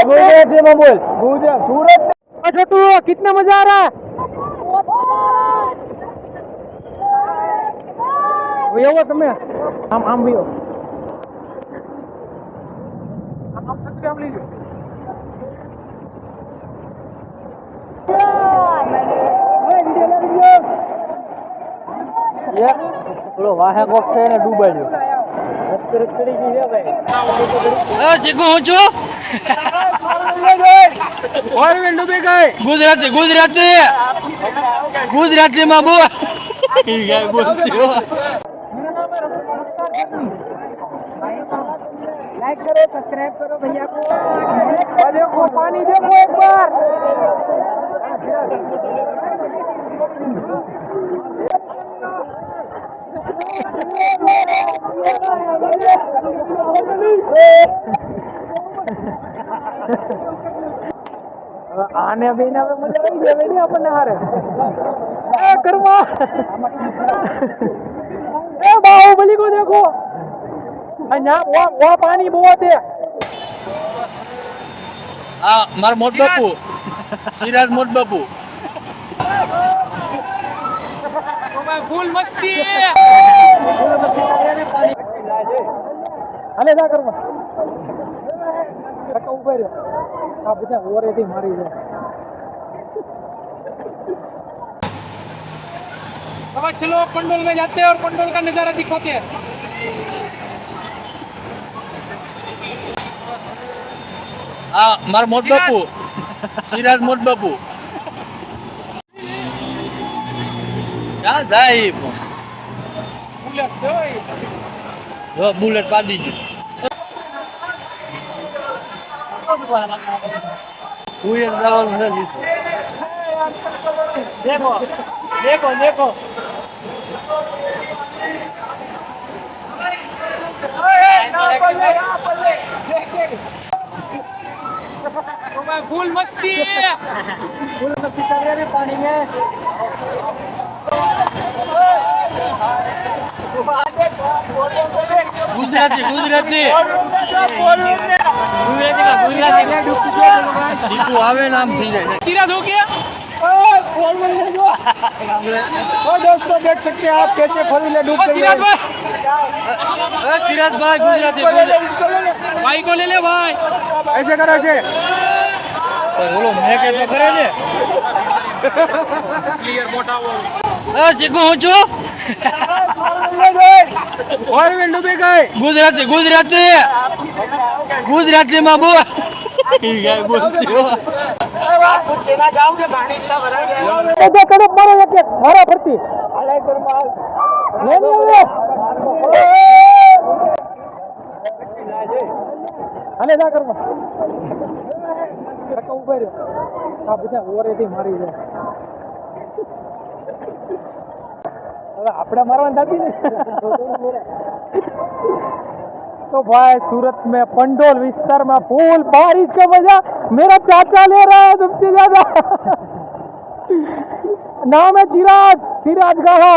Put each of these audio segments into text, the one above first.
गुजराती में बोल। गुजरात सूरत छोटू कितना मजा आ रहा है? वो તમે આમ भी हो આમ છત્રી આમ લીજો ये પેલો વાહે કોક છે ને ડૂબાડ્યો રખડી ગઈ છે ભાઈ શીખું હું છું ઓરવેલ ડૂબી ગઈ ગુજરાતી માં બોલ लाइक करो सब्सक्राइब करो भैया को देखो पानी देखो एक बार आने भी ना मजा आई जावे नहीं अपन हारे करवा ए बाहुबली को देखो वो पानी बहुत है मार मोट बापू सिराज मोट बापू फूल मस्ती अले जा करवा रखा ऊपर आप बुझा और यदि मारी है अब चलो पंडोल में जाते हैं और पंडोल का नजारा दिखाते हैं मार मोट बापू सिराज मोट बापू क्या जाए बुलेट पा दीजिए देखो देखो देखो फूल मस्ती कर रहे पानी में गुजराती गुजराती सीटू आवे नाम थी जाए सीधा हो गया तो दोस्तों देख सकते हैं आप कैसे फोर व्हीलर डूब गई है सिराज भाई गुजराती भाई को ले ले भाई ऐसे करो ऐसे बोलो मैं के तो करे ने क्लियर मोटा वो सीखो હું છું फोर व्हीलर डूबी गई गुजराती में बोल जाओगे पानी इतना भरा गया तो कड़क मारो एक मारो भरती अरे करमाल ले ले अले जा करवा रखा ऊपर आप बुझा और यदि मारी है अपने मारवा जाती नहीं तो भाई सूरत में पंडोल विस्तार में फूल बारिश का मजा मेरा चाचा ले रहा है तुमसे ज्यादा नाम है सिराज कहा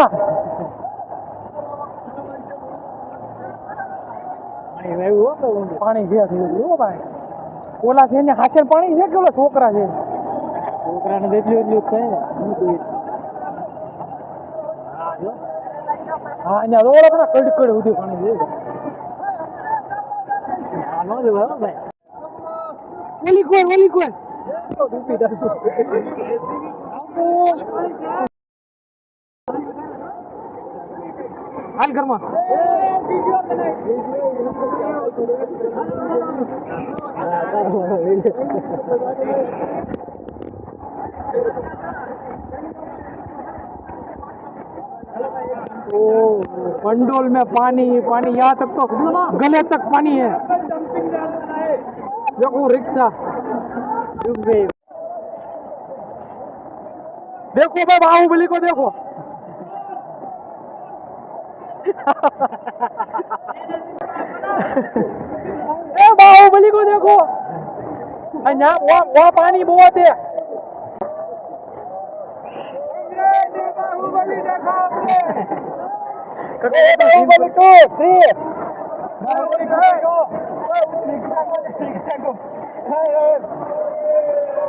पानी છે ભાઈ ઓલા છે ને હાસર પાણી છે કે ઓલા છોકરા છે છોકરાને જેટલું એટલું છે હા અહીંયા રોડ આપણા કડકડ સુધી પાણી છે નો જો ભાઈ ઓલી કોઈ ડૂબી જશે હાલ ઘરમાં पंडोल में पानी पानी यहाँ तक तो गले तक पानी है देखो रिक्शा डूब गई देखो भाई बाहुबली को देखो ए बाहुबली को देखो वहाँ पानी बहुत है बाहुबली देखो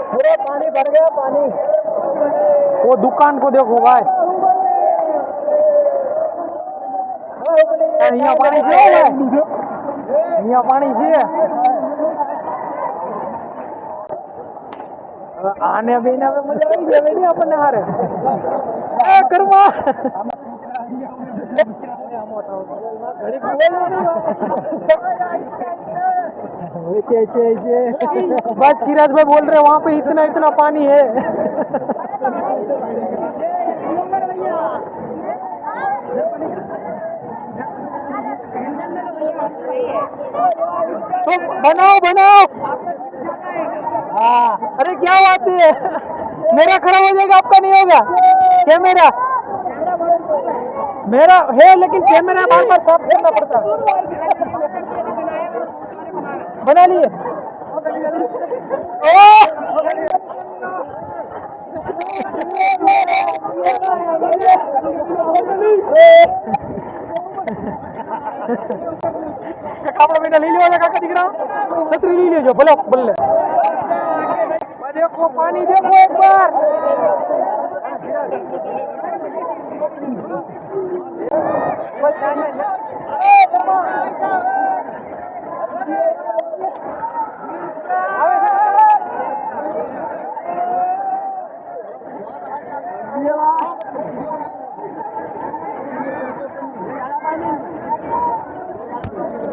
पूरा पानी भर गया पानी। वो दुकान को देखो भाई, અહીંયા પાણી છે ભાઈ, અહીંયા પાણી છે। આને બેને હવે મજા આવી જાય ને આપણને હારે એ કરવા बस किराज भाई बोल रहे वहाँ पे इतना इतना पानी है। तो बनाओ बनाओ। हाँ अरे क्या बात है, मेरा खराब हो जाएगा आपका नहीं होगा। कैमरा मेरा है लेकिन कैमरा बार बार साफ करना पड़ता है। बना लिए कपड़ा बेटा ले लियो काका दिख रहा, छतरी ले लियो जो बोलो बोल। देखो पानी देखो एक बार,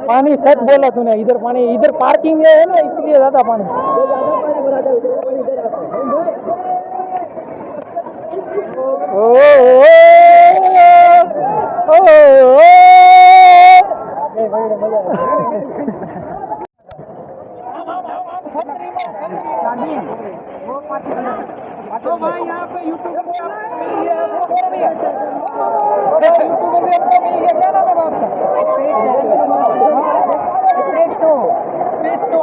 पानी सच बोला तूने। इधर पानी, इधर पार्किंग है ना इसलिए ज्यादा पानी। ओ तो भाई यहाँ पे यूट्यूब क्या नाम है आपका?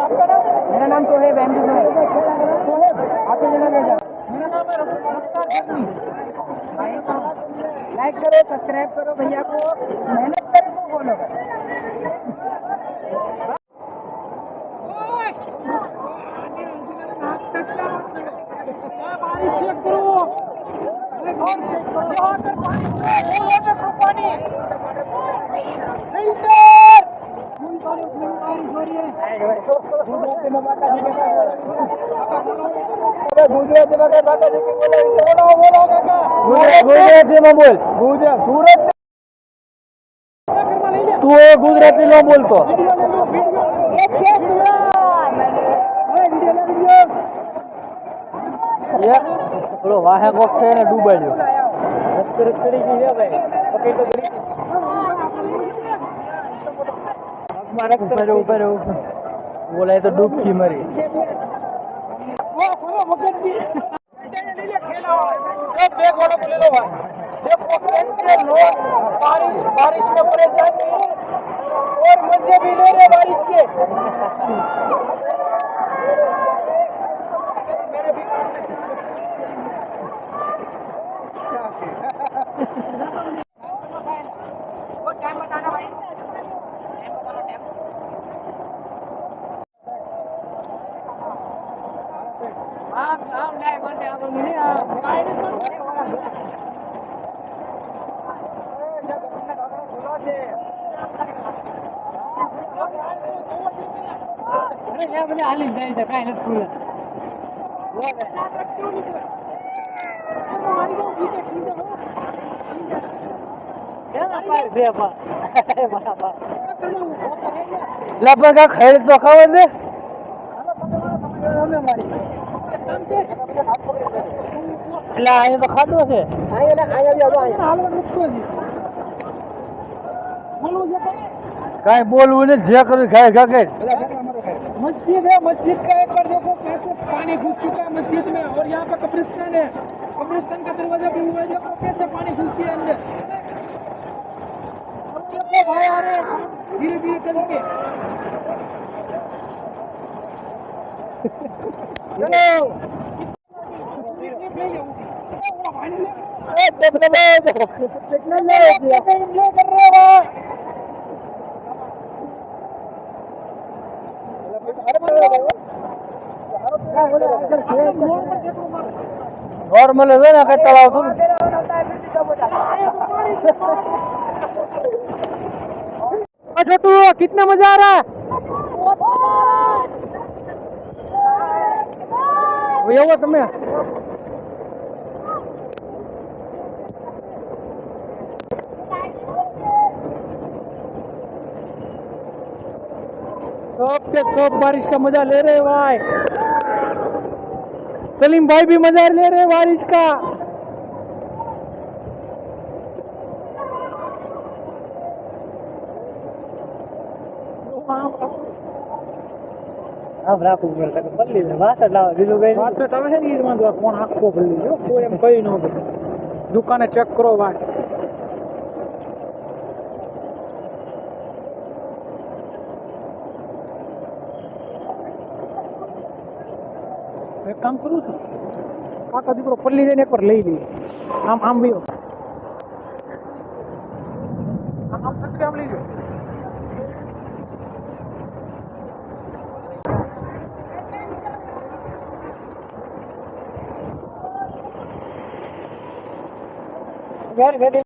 आपका नाम? मेरा नाम तो है बैम्बू है। आपके जिला में जा। मेरा नाम है रफ्तार जर्नी। लाइक करो, सब्सक्राइब करो भैया को, मेहनत करो तो बोलो। तू गुजराती नो बोलतो। પેલો વાહે કોક છે ને ડૂબાડ્યો રખડી ગઈ છે ભાઈ પકડી તો ગઈ મારા ઉપર બોલાય તો ડૂબકી મરી वो बोलो मगन जी ले ले खेला सब बैग वाला को ले लो भाई। देखो कैसे लोग बारिश में परेशान हैं और मजे भी ले रहे बारिश के। वो टाइम बताना भाई, टाइम बताना टाइम। नाम नहीं बनते आप लोग नहीं गाइड अरे या बने हाली जाई છે કાઈ નથી ખુલે લગભગ ખેડ તો ખાવે ને એટલે અહીંયા તો ખાધો છે કાંઈ બોલવું ને જે કર્યું ખાય ખાકે। मस्जिद है, मस्जिद का एक बार देखो कैसे पानी घुस चुका है मस्जिद में, और यहाँ पे कब्रिस्तान है, कब्रिस्तान का दरवाजा भी हुआ है, देखो कैसे पानी घुसती है अंदर। देखो भाई आ रहे धीरे धीरे चल के नॉर्मल है ना कई तलाव तो छोटू कितना मजा आ रहा है वो તમે सब के सब बारिश का मजा ले रहे भाई सलीम भाई भी मजा ले रहे बारिश का अब રાખું પડે કે બદલી દે વાત લાવ દીધું ગઈ વાત તો તમે છે ને ઈ માં ફોન આખો બદલી લો કોઈ એમ કઈ ન બદલે દુકાને ચેક કરો ભાઈ એક કામ કરું છું કાકા દીકરો પલ્લી જઈને એકવાર લઈ લઈએ આમ બી આમ છત્રી આમ લઈ લો ઘર ઘરે